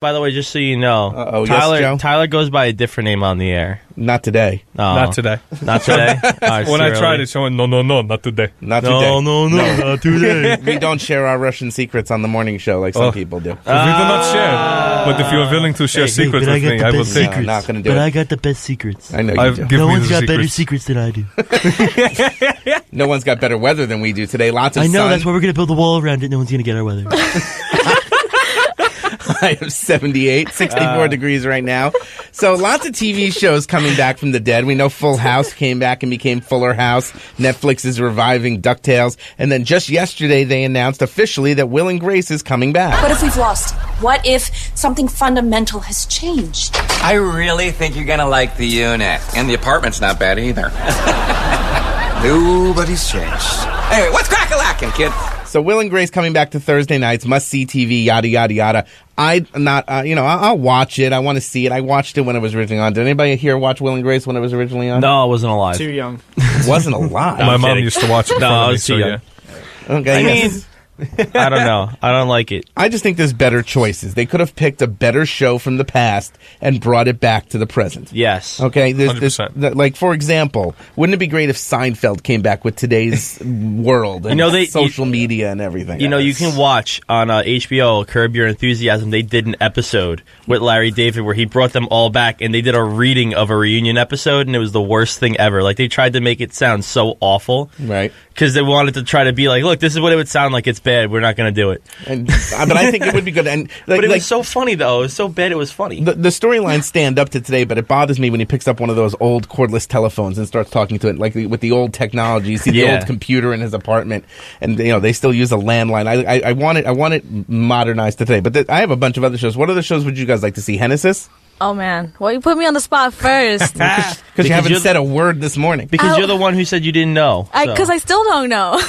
By the way, just so you know, yes, Joe? Tyler goes by a different name on the air. Not today. Not today. Not today? Right, when I tried it, someone, no, not today. Not today. No, not today. We don't share our Russian secrets on the morning show like some people do. We do not share. But if you are willing to share secrets with me, I will take I'm not going to do it. But I got the best secrets. I know you do. No one's got better secrets than I do. No one's got better weather than we do today. Lots of I know, sun. that's why we're going to build a wall around it. No one's going to get our weather. I have 78, 64 degrees right now. So lots of TV shows coming back from the dead. We know Full House came back and became Fuller House. Netflix is reviving DuckTales. And then just yesterday they announced officially that Will and Grace is coming back. What if we've lost? What if something fundamental has changed? I really think you're going to like the unit. And the apartment's not bad either. Nobody's changed. Anyway, what's crack-a-lackin', kid? So Will and Grace coming back to Thursday nights, must-see TV, yada, yada, yada. I'll watch it. I want to see it. I watched it when it was originally on. Did anybody here watch Will and Grace when it was originally on? No, I wasn't alive. Too young. Wasn't alive? My mom used to watch it. No, I was too young. Okay, I mean, I don't know. I don't like it. I just think there's better choices. They could have picked a better show from the past and brought it back to the present. Yes. Okay? 100%. Like, for example, wouldn't it be great if Seinfeld came back with today's world and social media and everything? You know, you can watch on HBO, Curb Your Enthusiasm, they did an episode with Larry David where he brought them all back and they did a reading of a reunion episode and it was the worst thing ever. Like, they tried to make it sound so awful. Right. Because they wanted to try to be like, look, this is what it would sound like. It's bad. We're not going to do it. But I think it would be good. And but it was so funny, though. It was so bad it was funny. The storylines stand up to today, but it bothers me when he picks up one of those old cordless telephones and starts talking to it, like with the old technology. You see the old computer in his apartment, and they still use a landline. I want it modernized to today. But I have a bunch of other shows. What other shows would you guys like to see? Genesis? Oh, man. Well, you put me on the spot first. Because you haven't said a word this morning. Because you're the one who said you didn't know. Because I still don't know.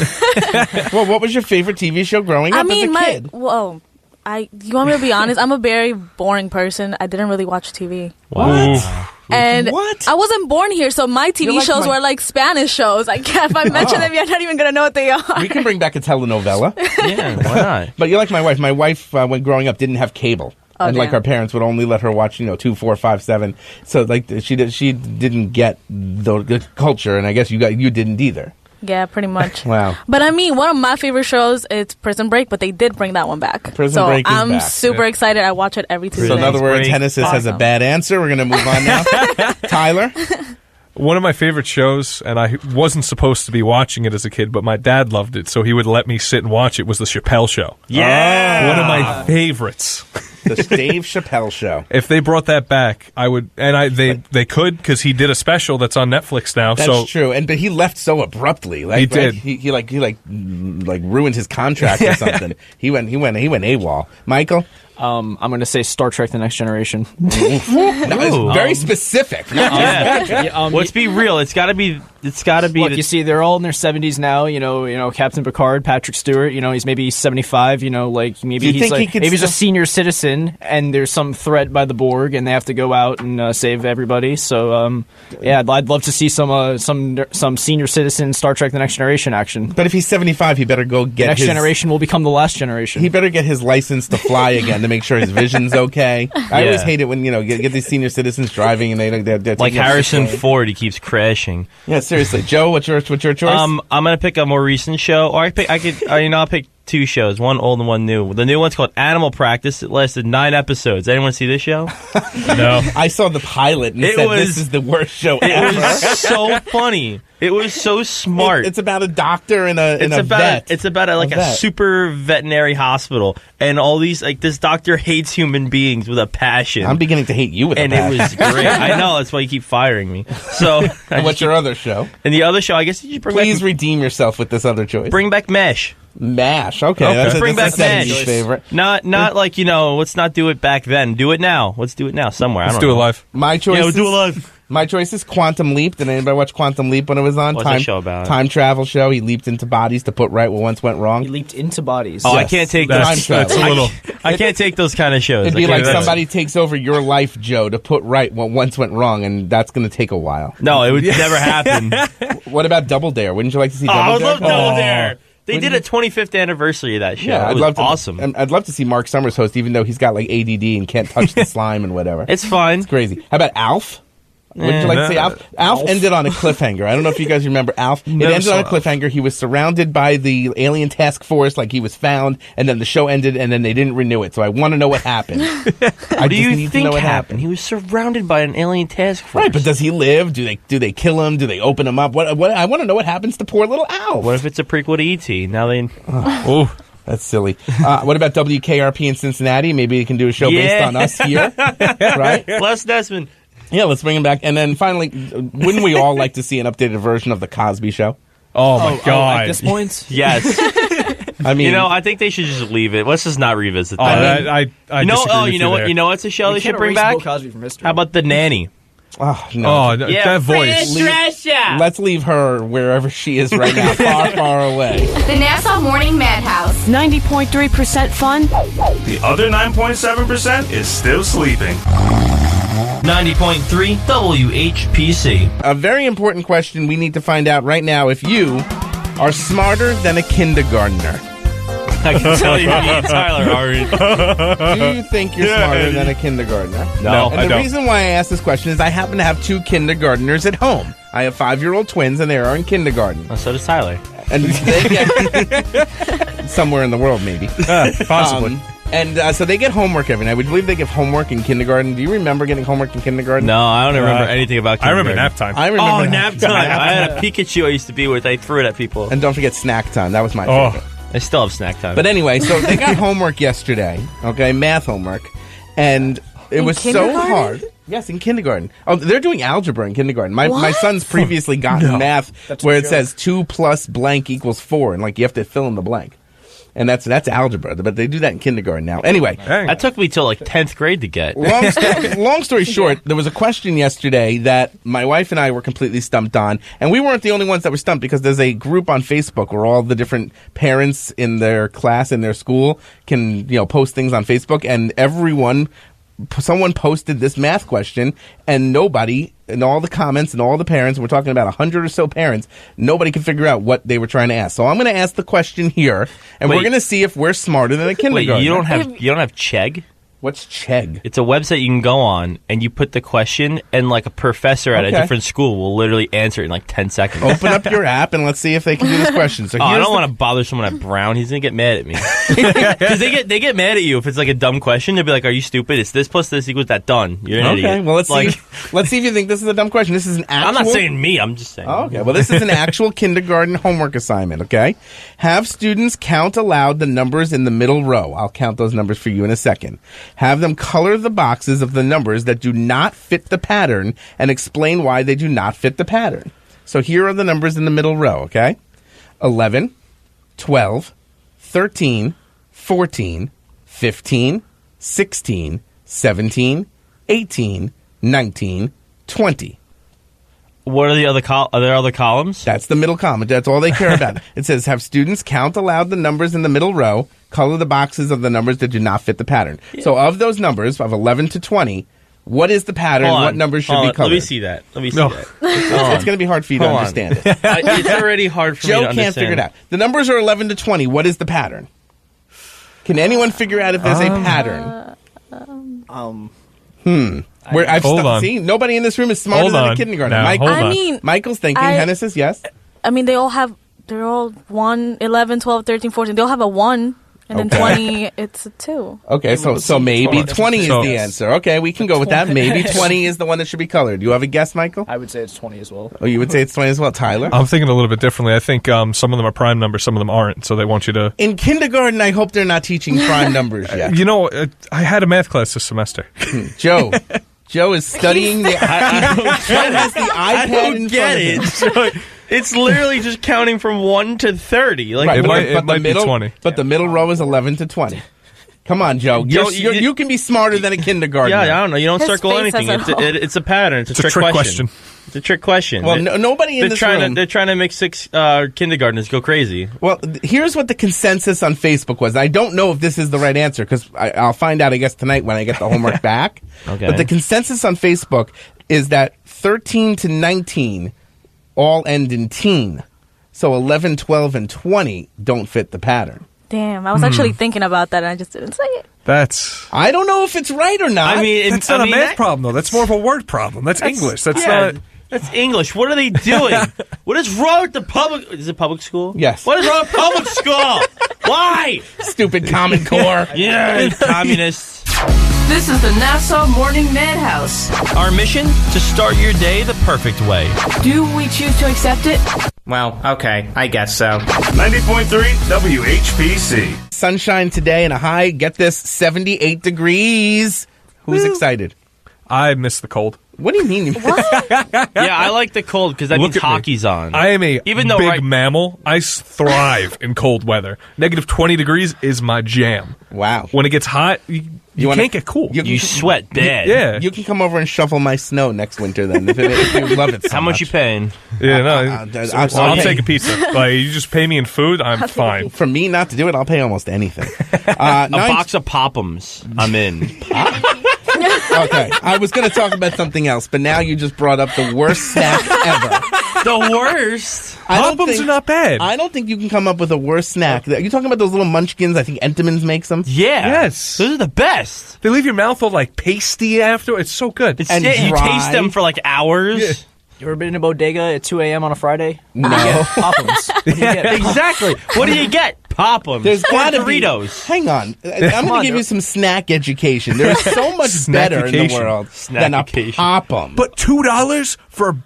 Well, what was your favorite TV show growing up as a kid? You want me to be honest? I'm a very boring person. I didn't really watch TV. What? And what? I wasn't born here, so my TV shows were like Spanish shows. If I mention them, you're not even going to know what they are. We can bring back a telenovela. Yeah, why not? But you're like my wife. My wife, when growing up, didn't have cable. And like her parents would only let her watch, 2, 4, 5, 7. So like she didn't get the culture, and I guess you didn't either. Yeah, pretty much. Wow. But I mean, one of my favorite shows is Prison Break, but they did bring that one back. Prison Break is I'm back. super excited. I watch it every Tuesday. So in other words, Genesis has a bad answer. We're going to move on now. Tyler? One of my favorite shows, and I wasn't supposed to be watching it as a kid, but my dad loved it, so he would let me sit and watch it, was The Chappelle Show. Yeah! One of my favorites. The Dave Chappelle Show. If they brought that back, I would, and they could, because he did a special that's on Netflix now. That's true, but he left so abruptly. Like, he did. He ruined his contract or something. He went AWOL. Michael? I'm going to say Star Trek: The Next Generation. It's very specific. Let's be real. It's got to be. Look, you see, they're all in their 70s now. You know, Captain Picard, Patrick Stewart. He's maybe 75. Maybe he's a senior citizen, and there's some threat by the Borg, and they have to go out and save everybody. So, I'd love to see some senior citizen Star Trek: The Next Generation action. But if he's 75, he better go get the next generation will become the last generation. He better get his license to fly again to make sure his vision's okay. I always hate it when get these senior citizens driving and they're like Harrison Ford. He keeps crashing. Yeah, seriously, Joe. What's your choice? I'm gonna pick a more recent show, or I'll pick two shows, one old and one new. The new one's called Animal Practice. It lasted 9 episodes. Anyone see this show? No. I saw the pilot and said this is the worst show ever. It was so funny. It was so smart. It's about a doctor and a vet. It's about a super veterinary hospital, and all these this doctor hates human beings with a passion. I'm beginning to hate you with a passion. And it was great. I know, that's why you keep firing me. So, and what's your other show? And the other show, I guess you should Please redeem yourself with this other choice. Bring back MASH. MASH. Okay. Let's bring back MASH. Favorite. Not let's not do it back then. Do it now. Let's do it now somewhere. Let's do it live. My choice. Yeah, we'll do it live. My choice is Quantum Leap. Did anybody watch Quantum Leap when it was on? What's that show about? Time travel show. He leaped into bodies to put right what once went wrong. He leaped into bodies. Oh, yes. I can't take those. That's a little. I can't take those kind of shows. It'd be like somebody takes over your life, Joe, to put right what once went wrong, and that's going to take a while. No, it would never happen. What about Double Dare? Wouldn't you like to see Double Dare? I love Double Dare. They did a 25th anniversary of that show. Yeah, it was awesome. I'd love to see Mark Summers host, even though he's got like ADD and can't touch the slime and whatever. It's fun. It's crazy. How about Alf? Would you like to see Alf? Alf ended on a cliffhanger. I don't know if you guys remember Alf. It ended on a cliffhanger. He was surrounded by the alien task force, like he was found, and then the show ended, and then they didn't renew it. So I want to know what happened. What do you think happened? He was surrounded by an alien task force. Right, but does he live? Do they kill him? Do they open him up? What I want to know what happens to poor little Alf. What if it's a prequel to E.T.? Now they... Oh. That's silly. What about WKRP in Cincinnati? Maybe they can do a show based on us here, right? Les Desmond. Yeah, let's bring him back. And then finally, wouldn't we all like to see an updated version of The Cosby Show? Oh, my God. At this point? Yes. I mean... I think they should just leave it. Let's just not revisit that. I disagree you know what? You know what's a show they should bring back? Bill Cosby from history. How about The Nanny? Oh, no. Oh, that voice. Let's leave her wherever she is right now, far, far away. The Nassau Morning Madhouse. 90.3% fun. The other 9.7% is still sleeping. 90.3 WHPC. A very important question we need to find out right now if you are smarter than a kindergartner. I can tell you, me and Tyler are. Do you think you're smarter than a kindergartner? No, and the reason why I asked this question is I happen to have 2 kindergartners at home. I have 5-year-old twins, and they are in kindergarten. Oh, so does Tyler. And they get somewhere in the world, maybe. Possibly. So they get homework every night. Would you believe they get homework in kindergarten? Do you remember getting homework in kindergarten? No, I don't remember anything about kindergarten. I remember nap time. I remember nap time. I had a Pikachu I used to be with. I threw it at people. And don't forget snack time. That was my favorite. I still have snack time. But anyway, so they got homework yesterday, okay, math homework, and it was so hard. Yes, in kindergarten. Oh, they're doing algebra in kindergarten. My son's previously gotten math where it says 2 plus blank equals 4, and you have to fill in the blank. And that's algebra, but they do that in kindergarten now. Anyway. That took me till 10th grade to get. Long story short, there was a question yesterday that my wife and I were completely stumped on. And we weren't the only ones that were stumped because there's a group on Facebook where all the different parents in their class, in their school, can post things on Facebook. And someone posted this math question, and nobody, in all the comments and all the parents, we're talking about 100 or so parents, nobody could figure out what they were trying to ask. So I'm going to ask the question here, and we're going to see if we're smarter than a kindergartner. Wait, you don't have Chegg? What's Chegg? It's a website you can go on, and you put the question, and a professor at a different school will literally answer it in 10 seconds. Open up your app and let's see if they can do this question. So I don't want to bother someone at Brown. He's going to get mad at me. Because they get mad at you if it's a dumb question. They'll be like, are you stupid? It's this plus this equals that done. You're an idiot. Well, let's see. Let's see if you think this is a dumb question. This is an actual... I'm not saying me. I'm just saying. Oh, okay. Well, this is an actual kindergarten homework assignment, okay? Have students count aloud the numbers in the middle row. I'll count those numbers for you in a second. Have them color the boxes of the numbers that do not fit the pattern and explain why they do not fit the pattern. So here are the numbers in the middle row, okay? 11, 12, 13, 14, 15, 16, 17, 18, 19, 20. What are the other are there other columns? That's the middle column. That's all they care about. It says, have students count aloud the numbers in the middle row, color the boxes of the numbers that do not fit the pattern. Yeah. So of those numbers, of 11 to 20, what is the pattern? What numbers should be colored? Let me see that. It's going to be hard for you to understand it. It's already hard for me to understand. Joe can't figure it out. The numbers are 11 to 20. What is the pattern? Can anyone figure out if there's a pattern? Hold on. See, nobody in this room is smarter than a kindergartner. Michael's thinking. Henna says yes. I mean, they're all 1, 11, 12, 13, 14. They all have a 1. And then 20, it's a 2. Okay, so maybe 20 is the answer. Okay, we can go with that. Maybe 20 is the one that should be colored. Do you have a guess, Michael? I would say it's 20 as well. Oh, you would say it's 20 as well, Tyler? I'm thinking a little bit differently. I think some of them are prime numbers, some of them aren't. So they want you to... In kindergarten, I hope they're not teaching prime numbers yet. I had a math class this semester. Joe is studying the... Joe has the iPad in front of him. It's literally just counting from 1 to 30. It might be 20. But the middle row is 11 to 20. Come on, Joe. You can be smarter than a kindergartner. Yeah, I don't know. You don't circle anything. It's a pattern. It's a trick question. It's a trick question. Well, nobody in this room... They're trying to make 6 kindergartners go crazy. Well, here's what the consensus on Facebook was. I don't know if this is the right answer, because I'll find out, I guess, tonight when I get the homework back. Okay. But the consensus on Facebook is that 13 to 19... all end in teen. So 11, 12, and 20 don't fit the pattern. Damn, I was actually thinking about that and I just didn't say it. I don't know if it's right or not. I mean, that's not a math problem, though. That's more of a word problem. That's English. That's not... That's English. What are they doing? What is wrong with the public... Is it public school? Yes. What is wrong with public school? Why? Stupid Common Core. Yeah, communists. This is the Nassau Morning Madhouse. Our mission? To start your day the perfect way. Do we choose to accept it? Well, okay, I guess so. 90.3 WHPC. Sunshine today and a high, get this, 78 degrees. Who's excited? I miss the cold. What do you mean? Yeah, I like the cold because that means hockey's on. I am a big mammal. I thrive in cold weather. Negative 20 degrees is my jam. Wow. When it gets hot, you can't get cool. You sweat bad. Yeah. You can come over and shovel my snow next winter then, if you love it so How much you paying? Yeah, no. I'll take a pizza. Like, you just pay me in food, I'm fine. For me not to do it, I'll pay almost anything. A box of Pop'ems. I'm in. Okay, I was going to talk about something else, but now you just brought up the worst snack ever. The worst? Pop'ems are not bad. I don't think you can come up with a worse snack. Are you talking about those little munchkins? I think Entenmann's makes them. Yeah. Yes. Those are the best. They leave your mouth all like pasty after. It's so good. You taste them for like hours. Yeah. You ever been in a bodega at 2 a.m. on a Friday? No. Pop'ems. What do you get? Exactly. What do you get? Pop'ems. There's got to be. Doritos. Hang on. I'm going to give you some snack education. There's so much better in the world than a Pop'em. But $2 for a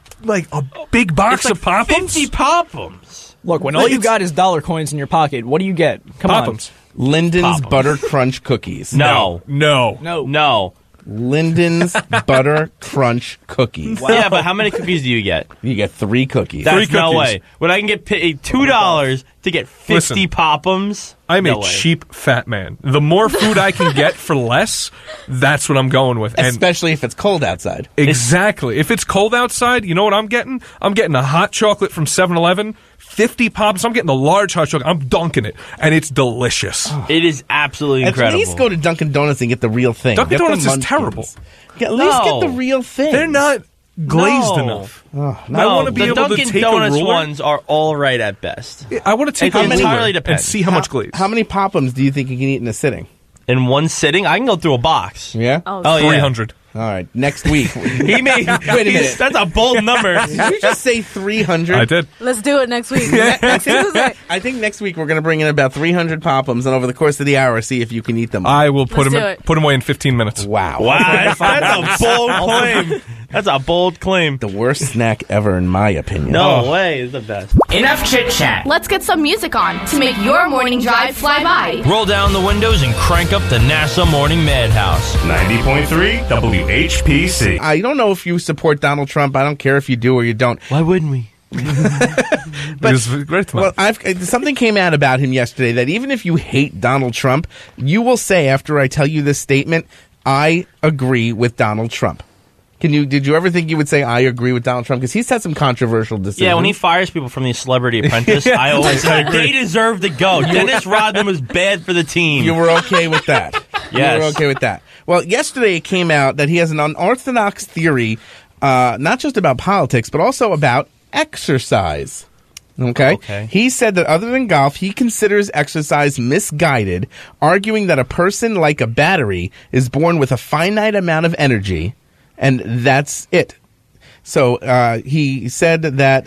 big box of Pop'ems? 50 Pop'ems. Look, when all you got is dollar coins in your pocket, what do you get? Come Pop'ems. Linden's Butter Crunch Cookies. No. Linden's Butter Crunch Cookies. Wow. Yeah, but how many cookies do you get? You get 3 cookies. That's no way. When I can get paid $2 to get 50 Pop'ems, I'm a cheap fat man. The more food I can get for less, that's what I'm going with. And especially if it's cold outside. Exactly. If it's cold outside, you know what I'm getting? I'm getting a hot chocolate from 7-Eleven, 50 Pop'ems. I'm getting the large hot chocolate. I'm dunking it, and it's delicious. It is absolutely incredible. At least go to Dunkin' Donuts and get the real thing. Dunkin' Donuts is terrible. At least get the real thing. They're not glazed enough. Oh, I want to be able Dunkin' to take Donuts a ruler. ones are all right at best. I want to take a ruler entirely depends. and see how much glaze. How many Pop'ems do you think you can eat in a sitting? In one sitting, I can go through a box. Yeah? Oh, 300. All right, next week. He made. Wait a minute. That's a bold number. Did you just say 300? I did. Let's do it next week. I think next week we're going to bring in about 300 Pop'ems, and over the course of the hour, see if you can eat them. I will put them away in 15 minutes. Wow. That's a bold claim. That's a bold claim. The worst snack ever, in my opinion. No way. It's the best. Enough chit chat. Let's get some music on to make your morning drive fly by. Roll down the windows and crank up the Nassau Morning Madhouse. 90.3 WHPC. I don't know if you support Donald Trump. I don't care if you do or you don't. Why wouldn't we? But, it was great to well, something came out about him yesterday that even if you hate Donald Trump, you will say after I tell you this statement, I agree with Donald Trump. Did you ever think you would say I agree with Donald Trump? Because he's had some controversial decisions. Yeah, when he fires people from the Celebrity Apprentice, I always say they deserve to go. Dennis Rodman was bad for the team. You were okay with that. Yes. You were okay with that. Well, yesterday it came out that he has an unorthodox theory, not just about politics, but also about exercise. Okay? He said that other than golf, he considers exercise misguided, arguing that a person like a battery is born with a finite amount of energy, and that's it. So he said that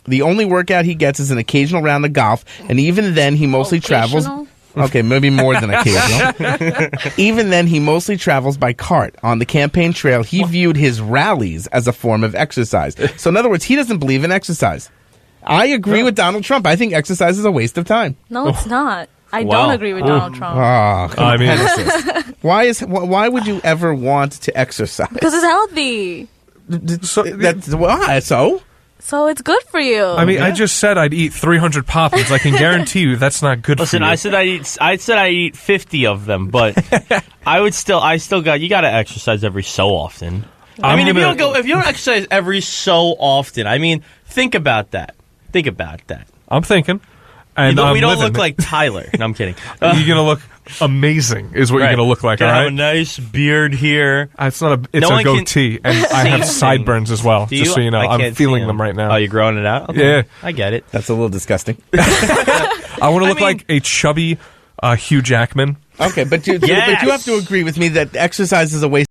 the only workout he gets is an occasional round of golf, and even then he mostly travels. Okay, maybe more than occasional. Even then, he mostly travels by cart. On the campaign trail, he viewed his rallies as a form of exercise. So in other words, he doesn't believe in exercise. I agree with Donald Trump. I think exercise is a waste of time. No, it's not. I don't agree with Donald Trump. Why would you ever want to exercise? Because it's healthy. So it's good for you. I mean, I just said I'd eat 300 Pop'ems. I can guarantee you that's not good for you. Listen, I said I'd eat 50 of them, but you got to exercise every so often. If you don't exercise every so often, I mean, think about that. I'm thinking. And we don't look like Tyler. No, I'm kidding. You're going to look amazing is what you're going to look like, all right? I have a nice beard here. It's a goatee, and I have sideburns as well, just so you know. I'm feeling them right now. Oh, you're growing it out? Okay. Yeah. I get it. That's a little disgusting. I want to look like a chubby Hugh Jackman. Okay, but you have to agree with me that exercise is a waste